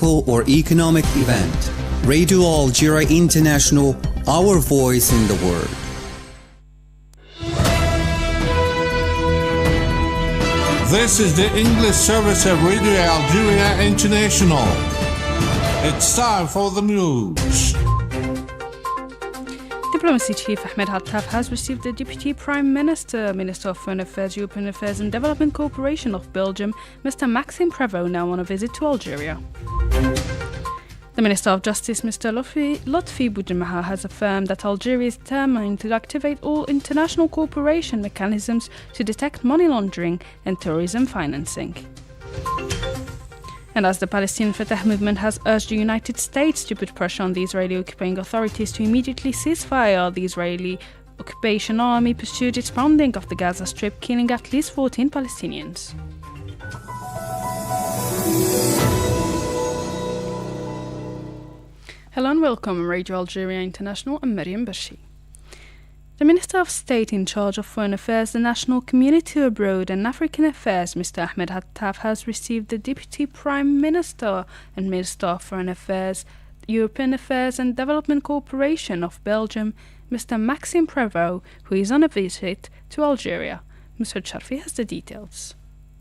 political or economic event. Radio Algeria International, our voice in the world. This is the English service of Radio Algeria International. It's time for the news. Diplomacy Chief Ahmed Hattaf has received the Deputy Prime Minister, Minister of Foreign Affairs, European Affairs and Development Cooperation of Belgium, Mr. Maxime Prévost, now on a visit to Algeria. The Minister of Justice, Mr. Lotfi Boudjemaha, has affirmed that Algeria is determined to activate all international cooperation mechanisms to detect money laundering and terrorism financing. And as the Palestinian Fatah movement has urged the United States to put pressure on the Israeli occupying authorities to immediately cease fire, the Israeli occupation army pursued its pounding of the Gaza Strip, killing at least 14 Palestinians. Hello and welcome, Radio Algeria International. I'm Mariam Bashi. The Minister of State in charge of Foreign Affairs, the National Community Abroad and African Affairs, Mr. Ahmed Hattaf, has received the Deputy Prime Minister and Minister of Foreign Affairs, European Affairs and Development Cooperation of Belgium, Mr. Maxime Prévost, who is on a visit to Algeria. Mr. Charfi has the details.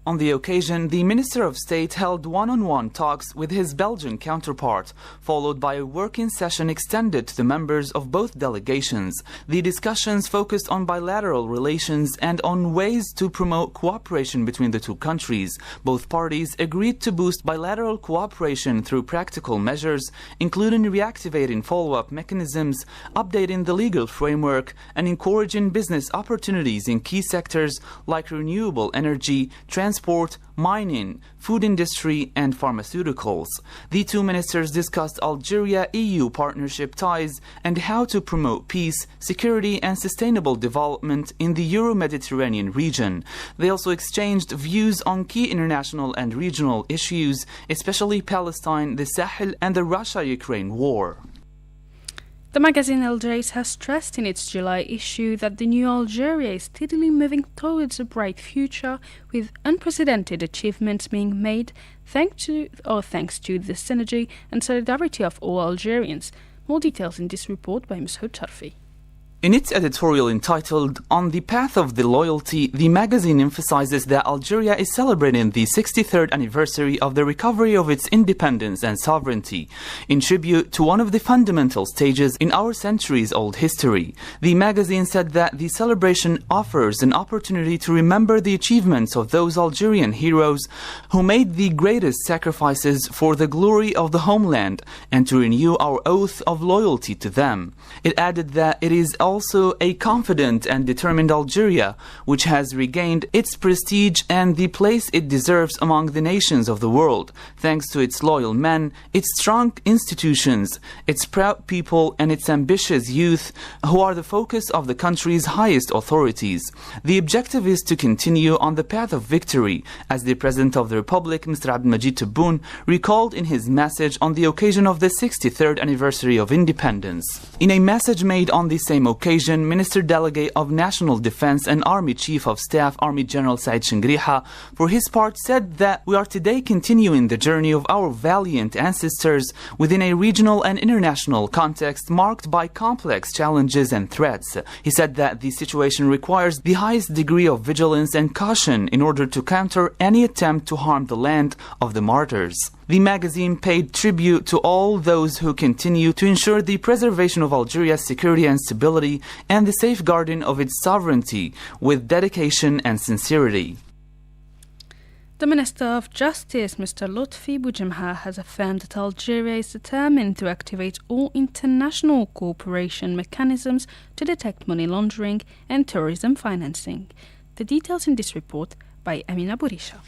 On the occasion, the Minister of State held one-on-one talks with his Belgian counterpart, followed by a working session extended to the members of both delegations. The discussions focused on bilateral relations and on ways to promote cooperation between the two countries. Both parties agreed to boost bilateral cooperation through practical measures, including reactivating follow-up mechanisms, updating the legal framework, and encouraging business opportunities in key sectors like renewable energy, transport, mining, food industry and pharmaceuticals. The two ministers discussed Algeria-EU partnership ties and how to promote peace, security and sustainable development in the Euro-Mediterranean region. They also exchanged views on key international and regional issues, especially Palestine, the Sahel and the Russia-Ukraine war. The magazine El Jais has stressed in its July issue that the new Algeria is steadily moving towards a bright future, with unprecedented achievements being made thanks to the synergy and solidarity of all Algerians. More details in this report by Ms. Charfi. In its editorial entitled On the Path of the Loyalty, the magazine emphasizes that Algeria is celebrating the 63rd anniversary of the recovery of its independence and sovereignty, in tribute to one of the fundamental stages in our centuries-old history. The magazine said that the celebration offers an opportunity to remember the achievements of those Algerian heroes who made the greatest sacrifices for the glory of the homeland and to renew our oath of loyalty to them. It added that it is also a confident and determined Algeria, which has regained its prestige and the place it deserves among the nations of the world, thanks to its loyal men, its strong institutions, its proud people and its ambitious youth, who are the focus of the country's highest authorities. The objective is to continue on the path of victory, as the President of the Republic, Mr. Abdelmajid Tebboune, recalled in his message on the occasion of the 63rd anniversary of independence. In a message made on the same occasion, Minister Delegate of National Defense and Army Chief of Staff, Army General Said Shengriha, for his part said that we are today continuing the journey of our valiant ancestors within a regional and international context marked by complex challenges and threats. He said that the situation requires the highest degree of vigilance and caution in order to counter any attempt to harm the land of the martyrs. The magazine paid tribute to all those who continue to ensure the preservation of Algeria's security and stability and the safeguarding of its sovereignty with dedication and sincerity. The Minister of Justice, Mr. Lotfi Boudjemaha, has affirmed that Algeria is determined to activate all international cooperation mechanisms to detect money laundering and terrorism financing. The details in this report by Amina Bourisha.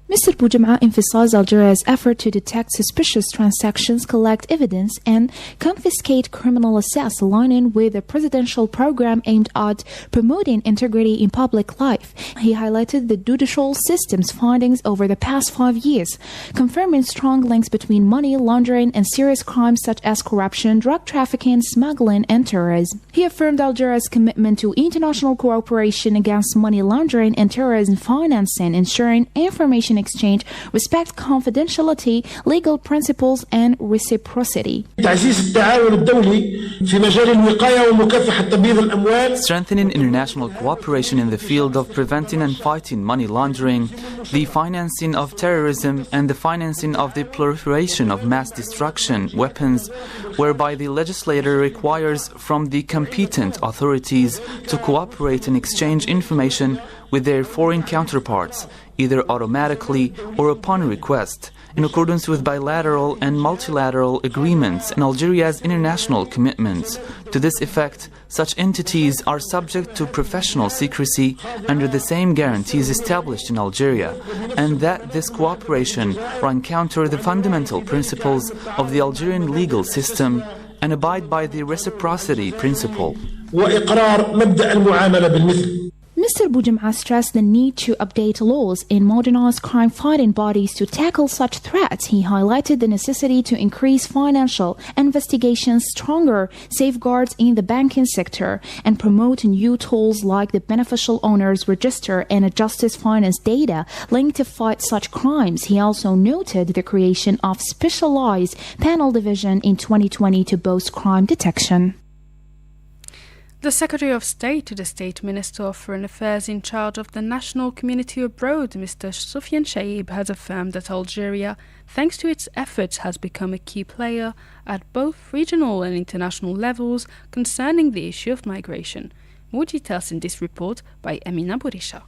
Mr. Boudjemaha emphasized Algeria's effort to detect suspicious transactions, collect evidence, and confiscate criminal assets, aligning with a presidential program aimed at promoting integrity in public life. He highlighted the judicial system's findings over the past 5 years, confirming strong links between money laundering and serious crimes such as corruption, drug trafficking, smuggling, and terrorism. He affirmed Algeria's commitment to international cooperation against money laundering and terrorism financing, ensuring information information exchange respect confidentiality, legal principles, and reciprocity. Strengthening international cooperation in the field of preventing and fighting money laundering, the financing of terrorism, and the financing of the proliferation of mass destruction weapons, whereby the legislator requires from the competent authorities to cooperate and exchange information with their foreign counterparts, either automatically or upon request, in accordance with bilateral and multilateral agreements and Algeria's international commitments. To this effect, such entities are subject to professional secrecy under the same guarantees established in Algeria, and that this cooperation run counter the fundamental principles of the Algerian legal system and abide by the reciprocity principle. Mr. Boujem'a stressed the need to update laws and modernize crime-fighting bodies to tackle such threats. He highlighted the necessity to increase financial investigations, stronger safeguards in the banking sector, and promote new tools like the Beneficial Owners Register and a Justice Finance data linked to fight such crimes. He also noted the creation of specialized panel division in 2020 to boost crime detection. The Secretary of State to the State Minister of Foreign Affairs in charge of the national community abroad, Mr. Soufiane Chaib, has affirmed that Algeria, thanks to its efforts, has become a key player at both regional and international levels concerning the issue of migration. More details in this report by Amina Bourisha.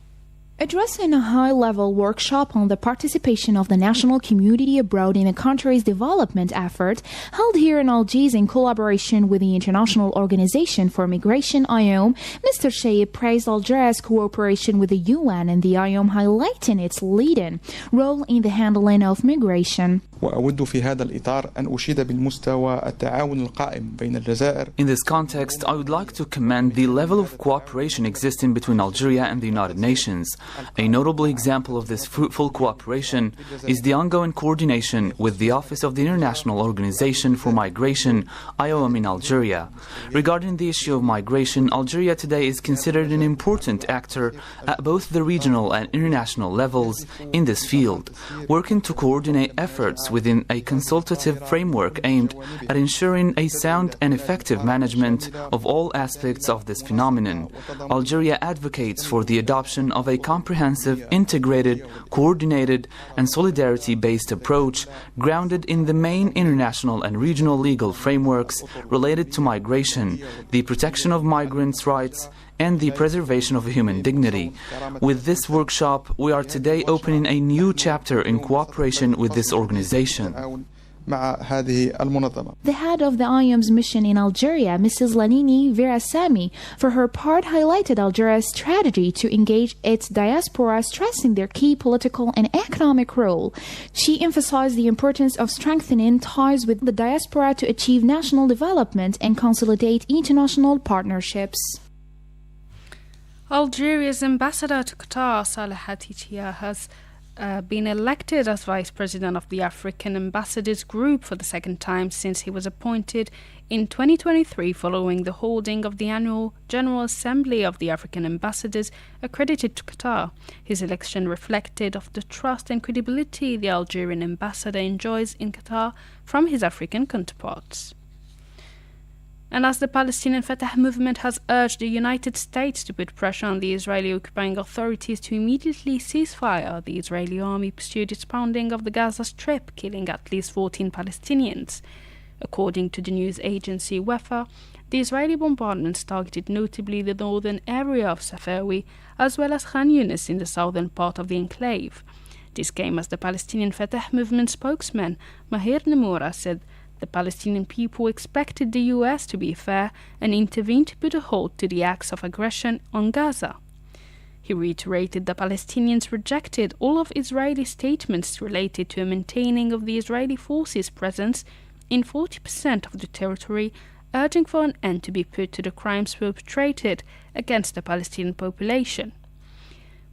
Addressing a high-level workshop on the participation of the national community abroad in the country's development effort, held here in Algiers in collaboration with the International Organization for Migration (IOM), Mr. Chaib praised Algeria's cooperation with the UN and the IOM, highlighting its leading role in the handling of migration. وأود في هذا الإطار أن أشيد بالمستوى التعاون القائم بين الجزائر. In this context, I would like to commend the level of cooperation existing between Algeria and the United Nations. A notable example of this fruitful cooperation is the ongoing coordination with the Office of the International Organization for Migration, IOM, in Algeria. Regarding the issue of migration, Algeria today is considered an important actor at both the regional and international levels in this field, working to coordinate efforts within a consultative framework aimed at ensuring a sound and effective management of all aspects of this phenomenon. Algeria advocates for the adoption of a comprehensive, integrated, coordinated, and solidarity-based approach grounded in the main international and regional legal frameworks related to migration, the protection of migrants' rights, and the preservation of human dignity. With this workshop, we are today opening a new chapter in cooperation with this organization. The head of the IOM's mission in Algeria, Mrs. Lanini Virasami, for her part highlighted Algeria's strategy to engage its diaspora, stressing their key political and economic role. She emphasized the importance of strengthening ties with the diaspora to achieve national development and consolidate international partnerships. Algeria's ambassador to Qatar, Saleh Hatitia, has been elected as Vice President of the African Ambassadors Group for the second time since he was appointed in 2023 following the holding of the annual General Assembly of the African Ambassadors accredited to Qatar. His election reflected of the trust and credibility the Algerian ambassador enjoys in Qatar from his African counterparts. And as the Palestinian Fatah movement has urged the United States to put pressure on the Israeli occupying authorities to immediately cease fire, the Israeli army pursued its pounding of the Gaza Strip, killing at least 14 Palestinians. According to the news agency Wafa, the Israeli bombardments targeted notably the northern area of Safawi, as well as Khan Yunis in the southern part of the enclave. This came as the Palestinian Fatah movement spokesman Mahir Nemoura said the Palestinian people expected the US to be fair and intervene to put a halt to the acts of aggression on Gaza. He reiterated the Palestinians rejected all of Israeli statements related to a maintaining of the Israeli forces' presence in 40% of the territory, urging for an end to be put to the crimes perpetrated against the Palestinian population.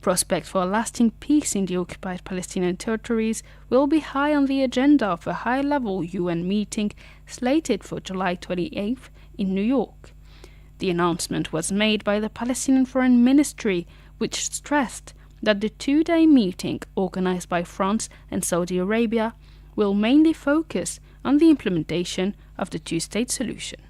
Prospects for a lasting peace in the occupied Palestinian territories will be high on the agenda of a high-level UN meeting slated for July 28th in New York. The announcement was made by the Palestinian Foreign Ministry, which stressed that the two-day meeting organized by France and Saudi Arabia will mainly focus on the implementation of the two-state solution.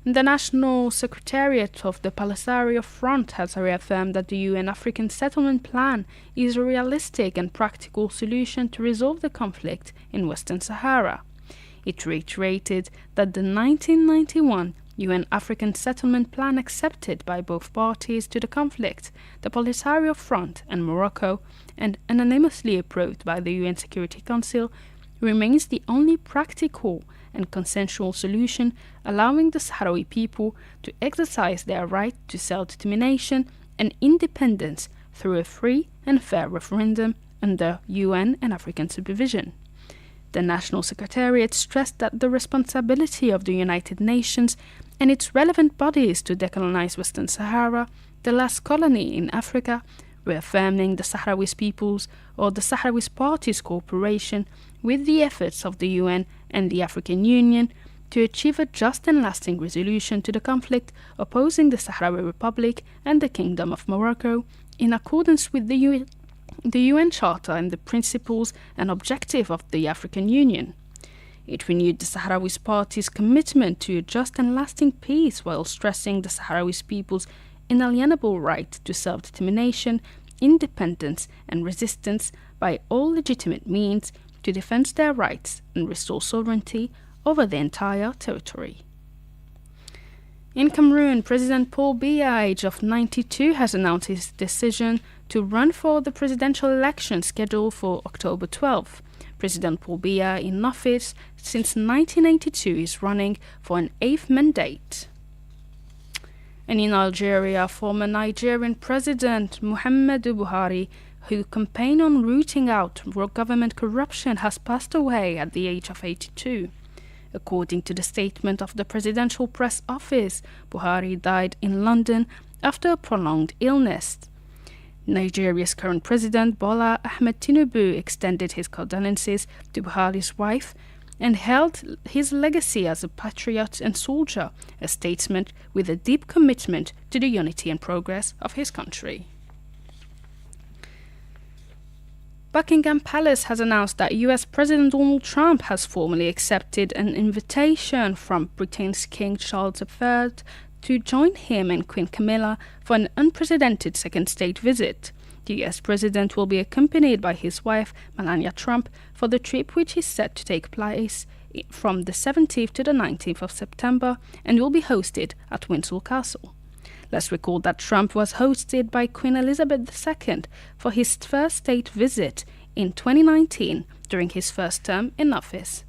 The National Secretariat of the Polisario Front has reaffirmed that the UN African Settlement Plan is a realistic and practical solution to resolve the conflict in Western Sahara. It reiterated that the 1991 UN African Settlement Plan, accepted by both parties to the conflict, the Polisario Front and Morocco, and unanimously approved by the UN Security Council, remains the only practical and consensual solution allowing the Sahrawi people to exercise their right to self-determination and independence through a free and fair referendum under UN and African supervision. The National Secretariat stressed that the responsibility of the United Nations and its relevant bodies to decolonize Western Sahara, the last colony in Africa, reaffirming the Sahrawi people's or the Sahrawi parties' cooperation with the efforts of the UN and the African Union to achieve a just and lasting resolution to the conflict opposing the Sahrawi Republic and the Kingdom of Morocco, in accordance with the UN Charter and the principles and objective of the African Union. It renewed the Sahrawi parties' commitment to a just and lasting peace while stressing the Sahrawi people's inalienable right to self-determination, independence and resistance by all legitimate means to defend their rights and restore sovereignty over the entire territory. In Cameroon, President Paul Biya, age of 92, has announced his decision to run for the presidential election scheduled for October 12. President Paul Biya, in office since 1982, is running for an 8th mandate. And in Algeria, former Nigerian President Muhammadu Buhari, who campaigned on rooting out government corruption, has passed away at the age of 82. According to the statement of the Presidential Press Office, Buhari died in London after a prolonged illness. Nigeria's current president, Bola Ahmed Tinubu, extended his condolences to Buhari's wife and hailed his legacy as a patriot and soldier, a statesman with a deep commitment to the unity and progress of his country. Buckingham Palace has announced that US President Donald Trump has formally accepted an invitation from Britain's King Charles III to join him and Queen Camilla for an unprecedented second state visit. The US President will be accompanied by his wife, Melania Trump, for the trip, which is set to take place from the 17th to the 19th of September and will be hosted at Windsor Castle. Let's recall that Trump was hosted by Queen Elizabeth II for his first state visit in 2019 during his first term in office.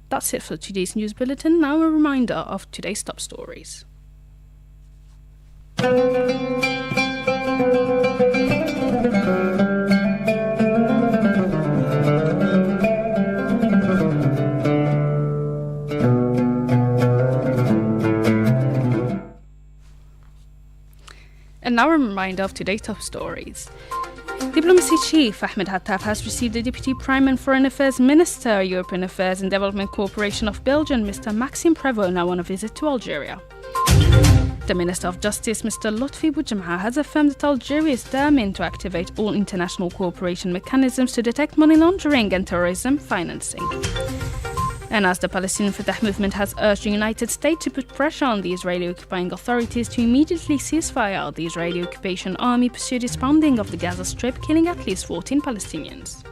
That's it for today's news bulletin. Now a reminder of today's top stories. And now a reminder of today's top stories. Diplomacy Chief Ahmed Hattaf has received the Deputy Prime and Foreign Affairs Minister, European Affairs and Development Cooperation of Belgium, Mr. Maxime Prévost, now on a visit to Algeria. The Minister of Justice, Mr. Lotfi Boujemha, has affirmed that Algeria is determined to activate all international cooperation mechanisms to detect money laundering and terrorism financing. And as the Palestinian Fatah movement has urged the United States to put pressure on the Israeli occupying authorities to immediately cease fire, the Israeli occupation army pursued its bombing of the Gaza Strip, killing at least 14 Palestinians.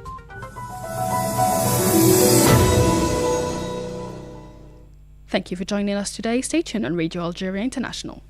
Thank you for joining us today. Stay tuned on Radio Algeria International.